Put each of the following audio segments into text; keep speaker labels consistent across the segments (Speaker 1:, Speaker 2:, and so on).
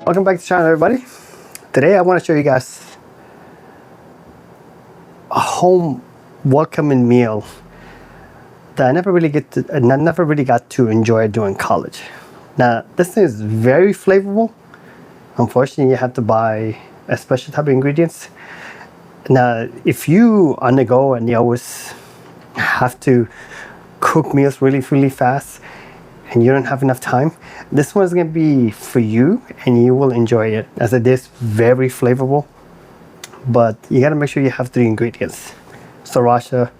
Speaker 1: Welcome back to the channel, everybody. Today I want to show you guys a home welcoming meal that I never really got to enjoy during college. Now this thing is very flavorful. Unfortunately, you have to buy a special type of ingredients. Now if you on the go and you always have to cook meals really fast and you don't have enough time, this one's gonna be for you and you will enjoy it, as it is very flavorful. But you gotta make sure you have 3 ingredients: sriracha,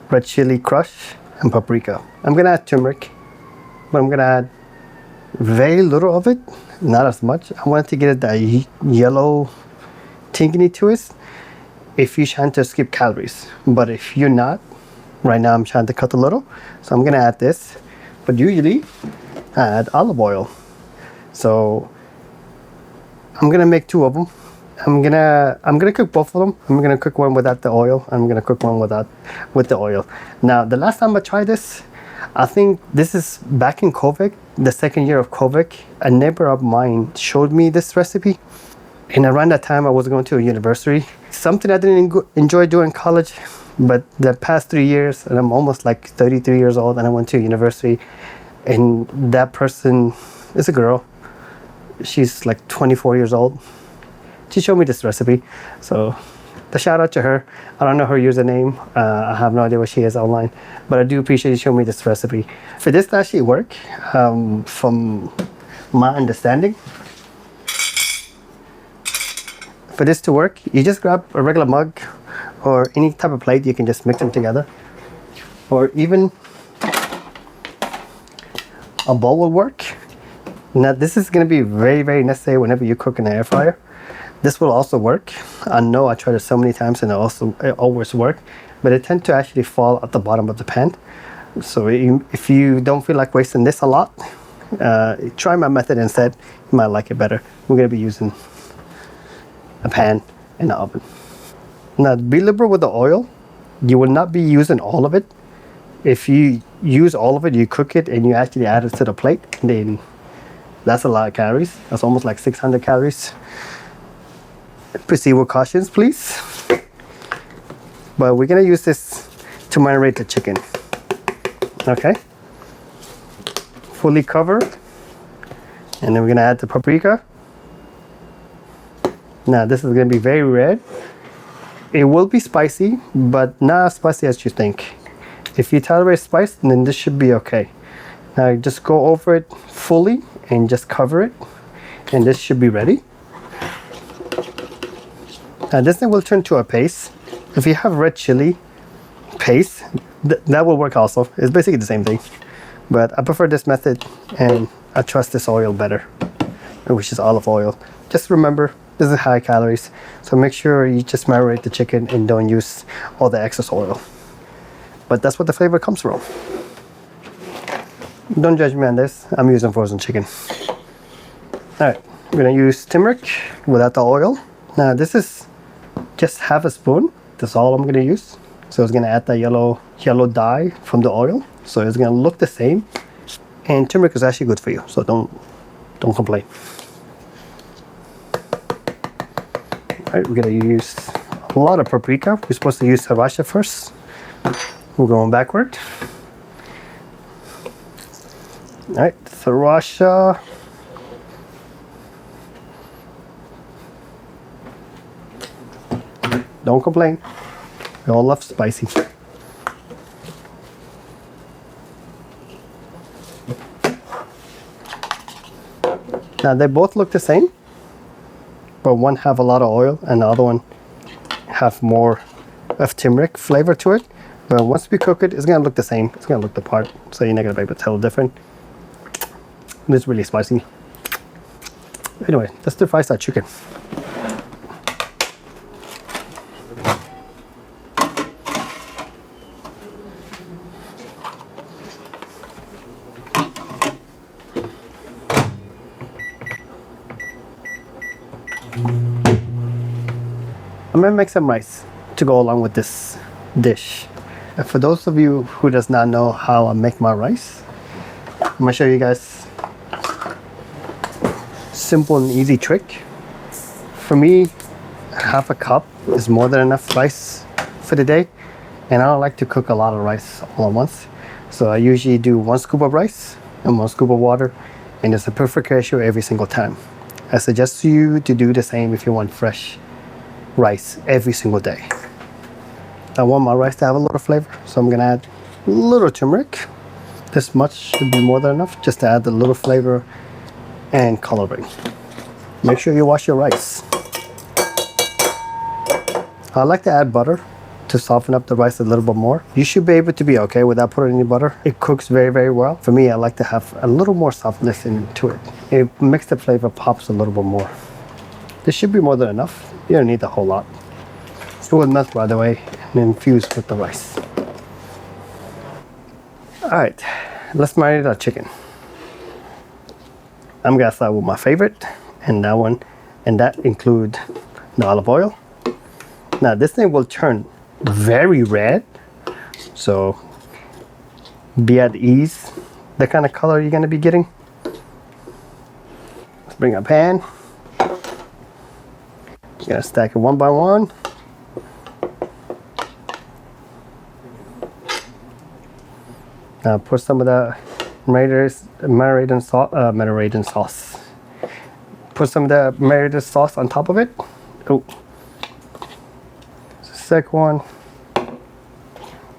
Speaker 1: red chili crush, and paprika. I'm gonna add turmeric, but I'm gonna add very little of it, not as much. I wanted to get that yellow tinginess to it if you're trying to skip calories. But if you're not, right now I'm trying to cut a little, so I'm gonna add this. But usually I add olive oil, so I'm gonna make 2 of them. I'm gonna cook both of them. I'm gonna cook one without the oil. I'm gonna cook one with the oil. Now the last time I tried this, I think this is back in COVID, the second year of COVID. A neighbor of mine showed me this recipe, and around that time I was going to a university. Something I didn't enjoy doing college, but the past 3 years, and I'm almost like 33 years old, and I went to university, and that person is a girl. She's like 24 years old. She showed me this recipe, so the shout out to her. I don't know her username. I have no idea what she is online, but I do appreciate you showing me this recipe. For this to actually work, from my understanding, for this to work, you just grab a regular mug or any type of plate. You can just mix them together, or even a bowl will work. Now this is going to be very necessary whenever you cook in an air fryer. This will also work. I know I tried it so many times and it always works, but it tends to actually fall at the bottom of the pan. So if you don't feel like wasting this a lot, try my method instead. You might like it better. We're going to be using a pan and an oven. Now be liberal with the oil. You will not be using all of it. If you use all of it, you cook it and you actually add it to the plate, then that's a lot of calories. That's almost like 600 calories. Proceed with cautions, please. But we're gonna use this to marinate the chicken. Okay, fully covered, and then we're gonna add the paprika. Now this is gonna be very red. It will be spicy, but not as spicy as you think. If you tolerate spice, then this should be okay. Now just go over it fully and just cover it, and this should be ready. Now this thing will turn to a paste. If you have red chili paste, that will work also. It's basically the same thing, but I prefer this method and I trust this oil better, which is olive oil. Just remember, this is high calories, so make sure you just marinate the chicken and don't use all the excess oil. But that's what the flavor comes from. Don't judge me on this. I'm using frozen chicken. All right, I'm gonna use turmeric without the oil. Now this is just half a spoon. That's all I'm gonna use. So it's gonna add the yellow dye from the oil. So it's gonna look the same. And turmeric is actually good for you, so don't complain. All right, we're gonna use a lot of paprika. We're supposed to use sriracha first. We're going backward. All right, sriracha. Don't complain. We all love spicy. Now they both look the same, but one have a lot of oil and the other one have more of turmeric flavor to it. But once we cook it, it's gonna look the same. It's gonna look the part, so you're not gonna be able to tell the difference. It's really spicy. Anyway, let's defrost that chicken. I'm gonna make some rice to go along with this dish. And for those of you who does not know how I make my rice, I'm gonna show you guys. simple and easy trick. For me, half a cup is more than enough rice for the day, and I don't like to cook a lot of rice all at once. So I usually do 1 scoop of rice and 1 scoop of water, and it's a perfect ratio every single time. I suggest you to do the same if you want fresh rice every single day. I want my rice to have a little flavor, so I'm gonna add a little turmeric. This much should be more than enough just to add a little flavor and coloring. Make sure you wash your rice. I like to add butter to soften up the rice a little bit more. You should be able to be okay without putting any butter. It cooks very, very well. For me, I like to have a little more softness into it. It makes the flavor pops a little bit more. This should be more than enough. You don't need a whole lot. Stir with milk, by the way, and infuse with the rice. All right, let's marinate our chicken. I'm gonna start with my favorite, and that includes the olive oil. Now this thing will turn very red, so be at ease the kind of color you're gonna be getting. Let's bring a pan. You're gonna stack it one by one. Now put some of the marinating sauce. Put some of the marinated sauce on top of it. Oh, second one,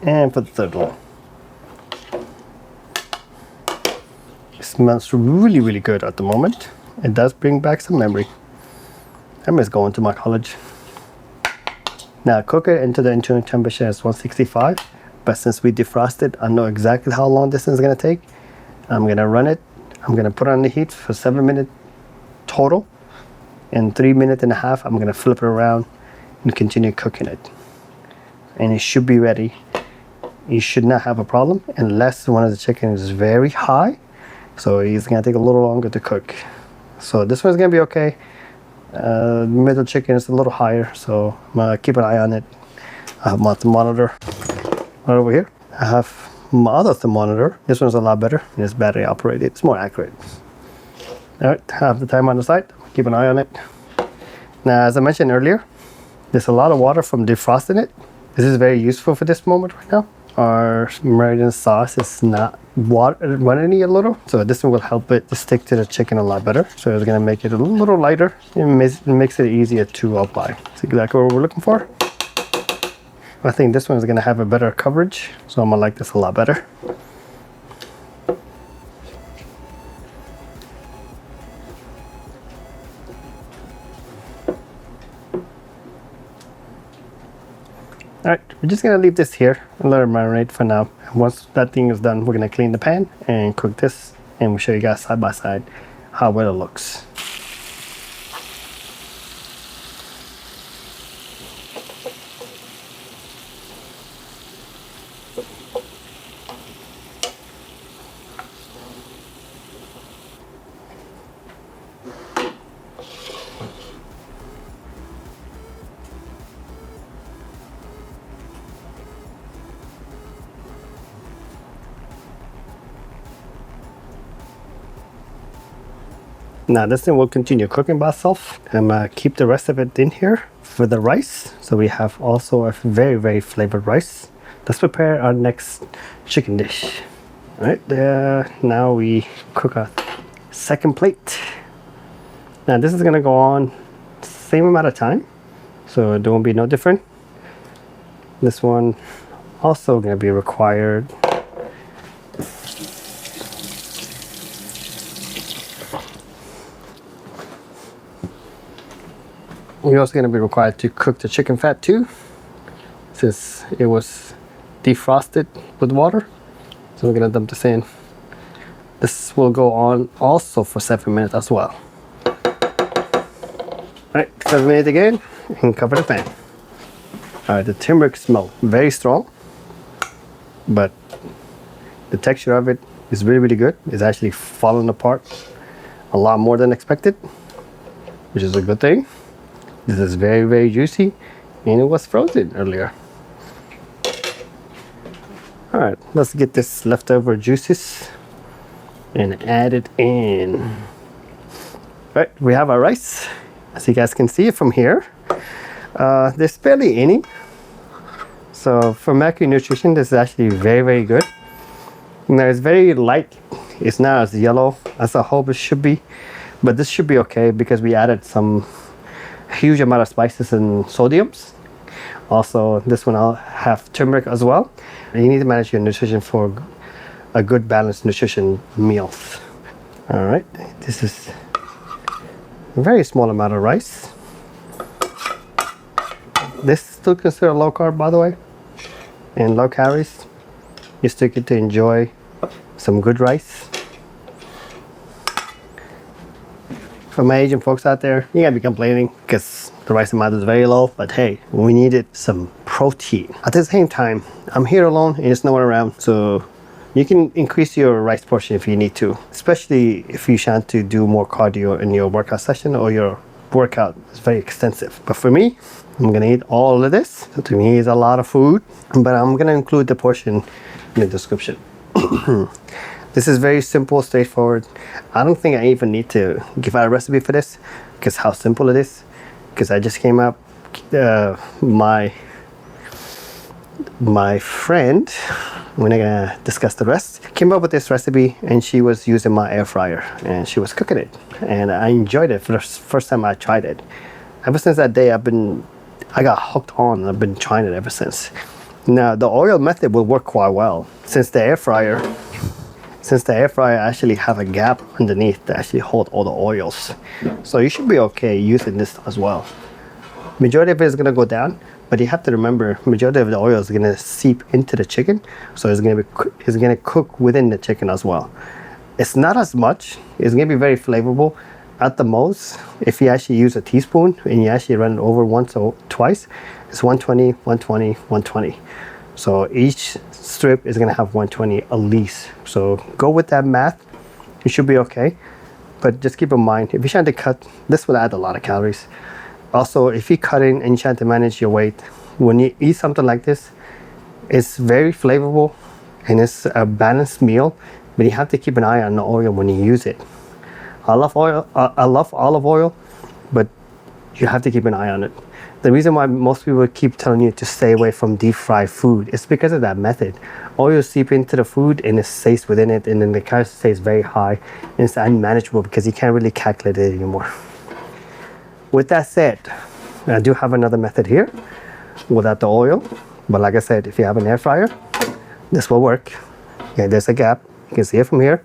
Speaker 1: and for the third one. It smells really, really good at the moment. It does bring back some memory. I miss going to my college. Now cook it into the internal temperature as 165. But since we defrosted, I know exactly how long this is gonna take. I'm gonna run it. I'm gonna put it on the heat for 7 minutes total. In 3.5 minutes, I'm gonna flip it around and continue cooking it. And it should be ready. You should not have a problem unless one of the chicken is very high. So it's gonna take a little longer to cook. So this one's gonna be okay. Middle chicken is a little higher, so I'm gonna keep an eye on it. I have my thermometer right over here. I have my other thermometer. This one's a lot better. It's battery operated. It's more accurate. All right, have the time on the side. Keep an eye on it. Now, as I mentioned earlier, there's a lot of water from defrosting it. This is very useful for this moment right now. Our marinade sauce is not running a little, so this one will help it to stick to the chicken a lot better. So it's gonna make it a little lighter. It makes it easier to apply. That's exactly what we're looking for. I think this one is gonna have a better coverage, so I'm gonna like this a lot better. All right, we're just gonna leave this here and let it marinate for now. And once that thing is done, we're gonna clean the pan and cook this, and we'll show you guys side by side how well it looks. Now this thing will continue cooking by itself. I'm gonna keep the rest of it in here for the rice. So we have also a very, very flavored rice. Let's prepare our next chicken dish. All right, now we cook a second plate. Now this is gonna go on same amount of time, so it won't be no different. This one also gonna be required. You're also going to be required to cook the chicken fat too, since it was defrosted with water. So we're going to dump this in. This will go on also for 7 minutes as well. Alright, 7 minutes again, and cover the pan. Alright, the turmeric smell very strong, but the texture of it is really, really good. It's actually falling apart a lot more than expected, which is a good thing. This is very, very juicy, and it was frozen earlier. All right, let's get this leftover juices and add it in. Right, we have our rice. As you guys can see from here, there's barely any. So for macronutrition, this is actually very, very good. Now it's very light. It's not as yellow as I hope it should be, but this should be okay because we added some huge amount of spices and sodiums. Also, this one I'll have turmeric as well. You need to manage your nutrition for a good balanced nutrition meal. All right, this is a very small amount of rice. This is still considered low carb, by the way, and low calories. You still get to enjoy some good rice. For my Asian folks out there, you gotta be complaining because the rice amount is very low, but hey, we needed some protein. At the same time, I'm here alone and there's no one around, so you can increase your rice portion if you need to, especially if you want to do more cardio in your workout session or your workout is very extensive. But for me, I'm gonna eat all of this. So to me, it's a lot of food, but I'm gonna include the portion in the description. This is very simple, straightforward. I don't think I even need to give out a recipe for this because how simple it is. Because I just came up, my friend, we're not gonna discuss the rest, came up with this recipe and she was using my air fryer and she was cooking it and I enjoyed it for the first time I tried it. Ever since that day I got hooked on and I've been trying it ever since. Now the oil method will work quite well since the air fryer actually have a gap underneath to actually hold all the oils. So you should be okay using this as well. Majority of it is gonna go down, but you have to remember majority of the oil is gonna seep into the chicken, so it's gonna cook within the chicken as well. It's not as much. It's gonna be very flavorful. At the most, if you actually use a teaspoon and you actually run it over once or twice, it's 120, 120, 120. So each strip is gonna have 120 at least. So go with that math. You should be okay. But just keep in mind, if you're trying to cut, this will add a lot of calories. Also, if you're cutting and you're trying to manage your weight, when you eat something like this, it's very flavorful and it's a balanced meal, but you have to keep an eye on the oil when you use it. I love olive oil, but you have to keep an eye on it. The reason why most people keep telling you to stay away from deep fried food is because of that method. Oil seep into the food and it stays within it, and then the calories stays very high and it's unmanageable because you can't really calculate it anymore. With that said, I do have another method here without the oil, but like I said, if you have an air fryer, this will work. Okay, there's a gap. You can see it from here.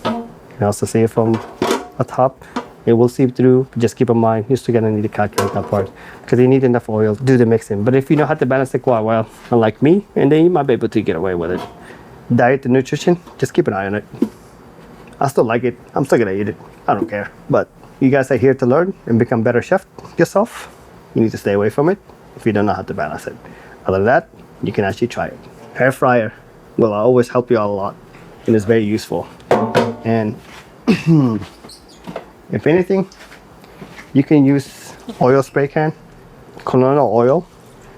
Speaker 1: You can also see it from the top. It will seep through. Just keep in mind, you're still gonna need to calculate that part because you need enough oil to do the mixing. But if you know how to balance it quite well, unlike me, and then you might be able to get away with it. Diet and nutrition, just keep an eye on it. I still like it. I'm still gonna eat it. I don't care. But you guys are here to learn and become better chef yourself. You need to stay away from it if you don't know how to balance it. Other than that, you can actually try it. Air fryer will always help you out a lot and it's very useful. And if anything, you can use oil spray can, canola oil.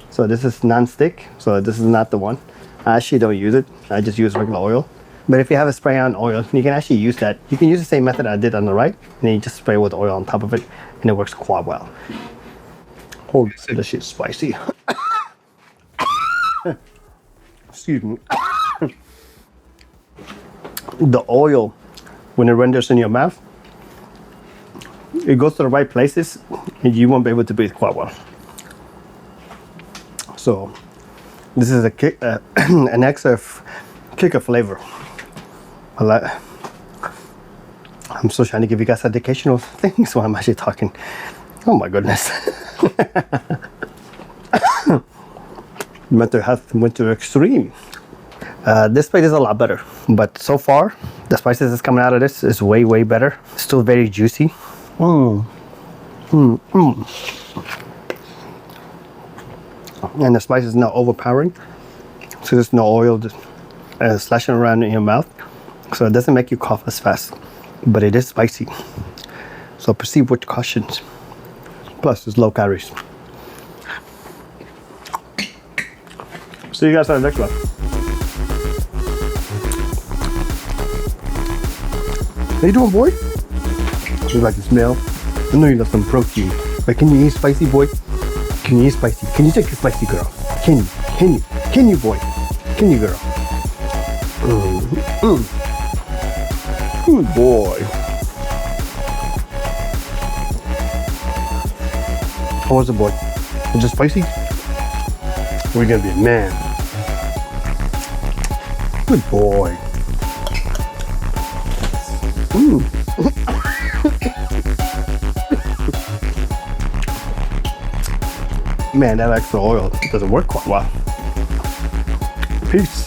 Speaker 1: So this is non-stick, so this is not the one. I actually don't use it. I just use regular oil. But if you have a spray on oil, you can actually use that. You can use the same method I did on the right, and then you just spray with oil on top of it, and it works quite well. Oh, this shit's spicy. Excuse me. The oil, when it renders in your mouth, it goes to the right places, and you won't be able to breathe quite well. So, this is a kick, an extra kick of flavor. I'm still trying to give you guys educational things while I'm actually talking. Oh my goodness. Mental health went to extreme. This plate is a lot better, but so far the spices that's coming out of this is way, way better. Still very juicy. And the spice is not overpowering, so there's no oil slashing around in your mouth, so it doesn't make you cough as fast, but it is spicy, so proceed with caution. Plus it's low calories. See you guys on the next one. How you doing, boy? You like the smell? I know you love some protein. But can you eat spicy, boy? Can you eat spicy? Can you take a spicy, girl? Can you? Can you? Can you, boy? Can you, girl? Good boy. How was it, boy? Was it spicy? We're gonna be a man. Good boy. Man, that extra oil doesn't work quite well. Peace.